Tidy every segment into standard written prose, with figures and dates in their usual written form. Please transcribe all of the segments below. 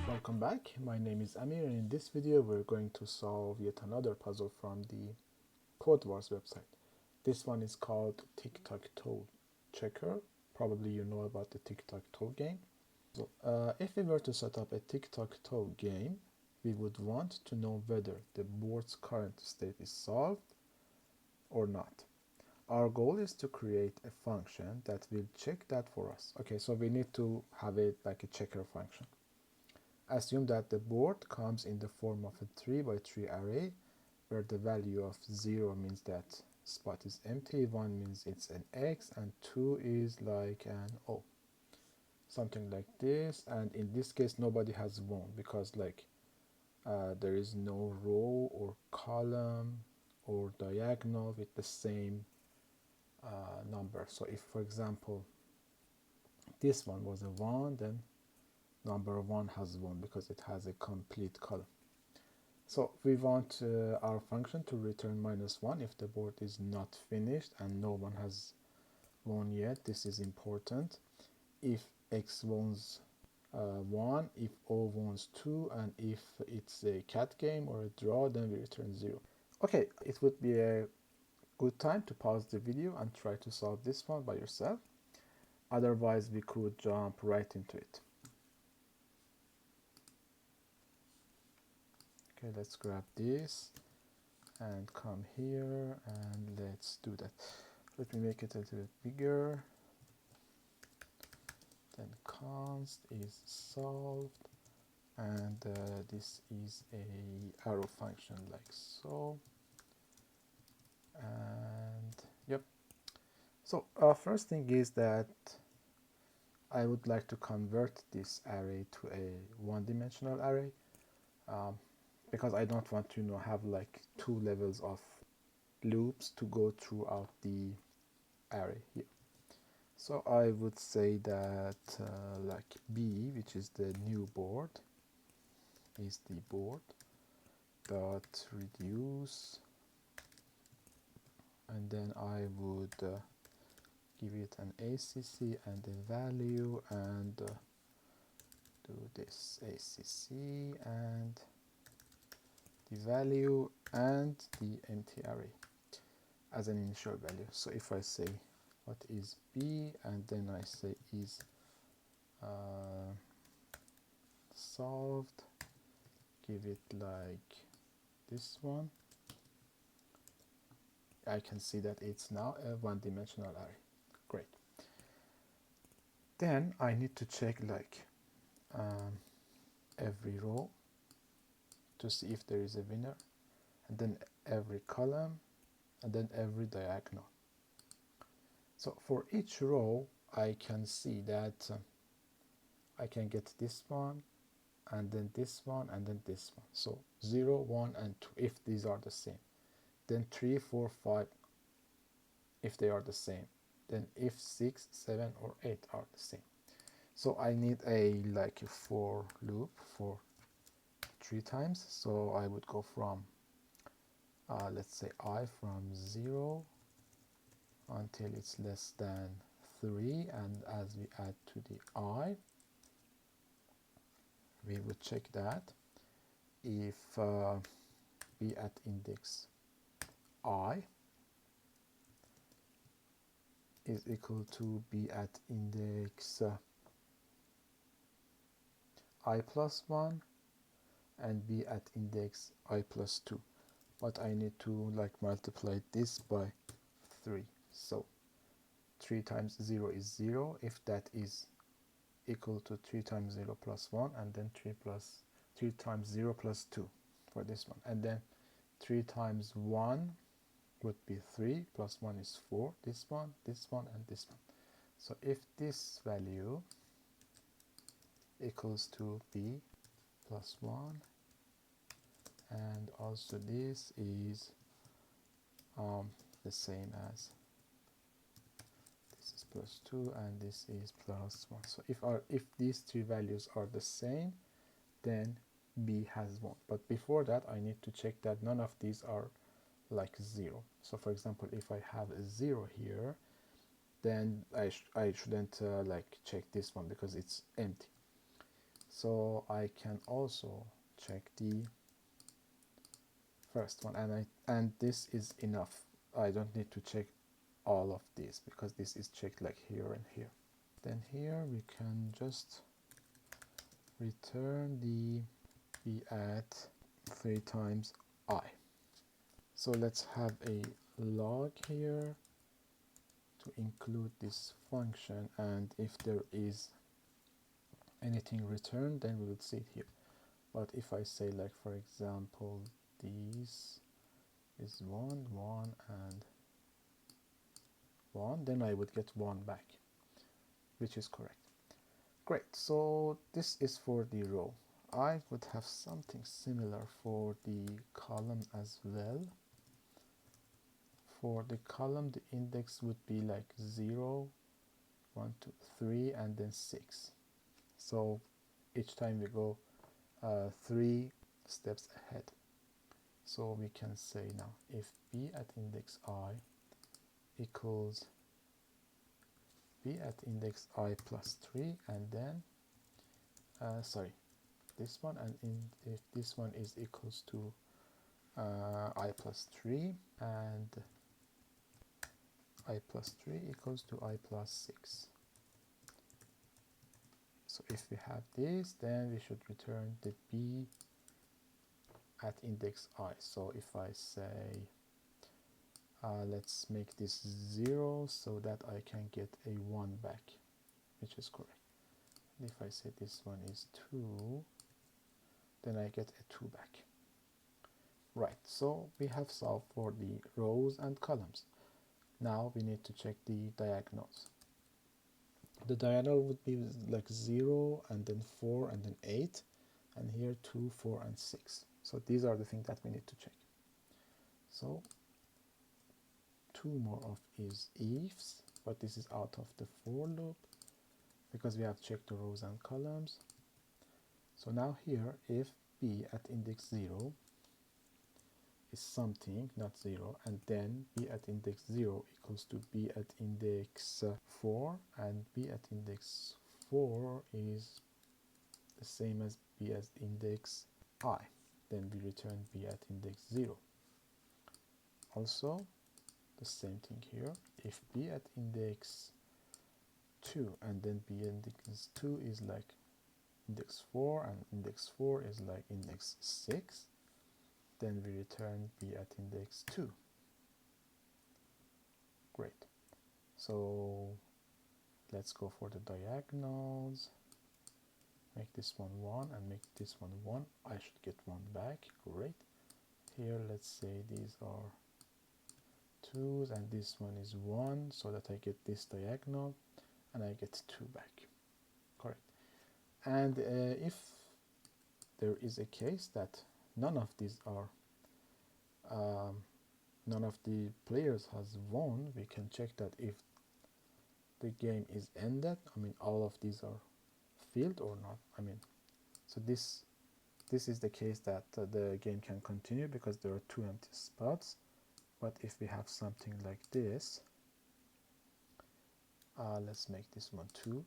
Welcome back, my name is Amir, and in this video we're going to solve yet another puzzle from the Codewars website. This one is called Tic-Tac-Toe Checker. Probably you know about the Tic-Tac-Toe game. So, if we were to set up a Tic-Tac-Toe game, we would want to know whether the board's current state is solved or not. Our goal is to create a function that will check that for us. Okay, so we need to have it like a checker function. Assume that the board comes in the form of a 3 by 3 array where the value of 0 means that spot is empty, 1 means it's an X, and 2 is like an O. Something like this, and in this case nobody has 1 because like there is no row or column or diagonal with the same number. So if for example this one was a 1, then number 1 has 1 because it has a complete column. So we want our function to return -1 if the board is not finished and no one has won yet. This is important. If X wants 1, if O wants 2, and if it's a cat game or a draw, then we return 0. Okay, it would be a good time to pause the video and try to solve this one by yourself. Otherwise, we could jump right into it. Okay, let's grab this and come here and let's do that. Let me make it a little bit bigger. Then const is solved, and this is a arrow function like so. And yep. So first thing is that I would like to convert this array to a one-dimensional array. Because I don't want to have like 2 levels of loops to go throughout the array here. So I would say that like B, which is the new board, is the board dot reduce, and then I would give it an ACC and a value, and do this ACC and the value and the empty array as an initial value. So if I say what is B and then I say is solved, give it like this one, I can see that it's now a one-dimensional array. Great. Then I need to check like every row to see if there is a winner, and then every column, and then every diagonal. So for each row I can see that I can get this one, and then this one, and then this one. So 0, 1, and 2 if these are the same. Then 3, 4, 5 if they are the same. Then if 6, 7, or 8 are the same. So I need a like a for loop for 3 times. So I would go from let's say I from 0 until it's less than 3, and as we add to the I, we would check that if b at index I is equal to b at index I plus 1 and b at index I plus 2. But I need to like multiply this by 3. So 3 times 0 is 0 if that is equal to 3 times 0 plus 1, and then 3 times 0 plus 2 for this one, and then 3 times 1 would be 3 plus 1 is 4, this one, and this one. So if this value equals to b plus 1, and also this is the same as this is plus 2 and this is plus 1. So if these 3 values are the same, then b has 1. But before that I need to check that none of these are like 0. So for example, if I have a 0 here, then I shouldn't like check this one because it's empty. So I can also check the first one, and this is enough. I don't need to check all of this because this is checked like here and here. Then here we can just return the be at 3 times I. So let's have a log here to include this function, and if there is anything returned, then we would see it here. But if I say, like, for example, this is 1, 1, and 1, then I would get 1 back, which is correct. Great, so this is for the row. I would have something similar for the column as well. For the column, the index would be like 0, 1, 2, 3, and then 6. So each time we go 3 steps ahead. So we can say now, if b at index I equals b at index I plus 3, and then this one, and if this one is equals to I plus 3, and I plus 3 equals to I plus 6. So if we have this, then we should return the b at index I. So if I say, let's make this 0 so that I can get a 1 back, which is correct. And if I say this one is 2, then I get a 2 back. Right, so we have solved for the rows and columns. Now we need to check the diagonals. The diagonal would be like 0, and then 4, and then 8, and here 2, 4, and 6. So these are the things that we need to check. So 2 more of is ifs, but this is out of the for loop because we have checked the rows and columns. So now here, if b at index 0 is something, not 0, and then b at index 0 equals to b at index 4, and b at index 4 is the same as b at index I, then we return b at index 0. Also the same thing here, if b at index 2 and then b at index 2 is like index 4 and index 4 is like index 6, then we return b at index 2. Great. So let's go for the diagonals. Make this one 1 and make this one 1. I should get 1 back. Great. Here let's say these are 2's and this one is 1, so that I get this diagonal and I get 2 back. Correct. And if there is a case that none of these are none of the players has won, we can check that if the game is ended, I mean all of these are filled or not. I mean, so this is the case that the game can continue because there are 2 empty spots. But if we have something like this, let's make this one 2,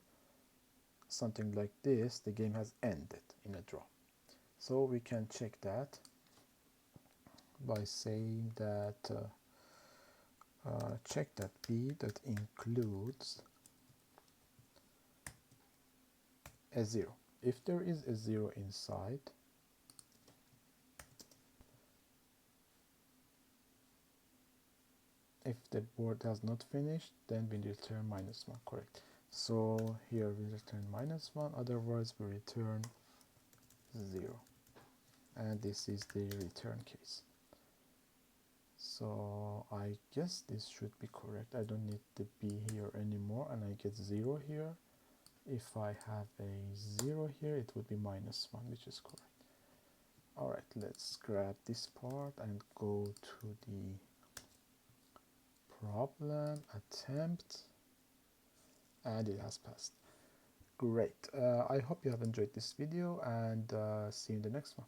something like this, the game has ended in a draw. So we can check that by saying that check that b that includes a 0. If there is a 0 inside, if the board has not finished, then we return -1. Correct. So here we return -1, otherwise we return 0. And this is the return case. So I guess this should be correct. I don't need the b here anymore, and I get 0 here. If I have a 0 here, it would be -1, which is correct. Alright, let's grab this part and go to the problem attempt, and it has passed. Great. I hope you have enjoyed this video, and see you in the next one.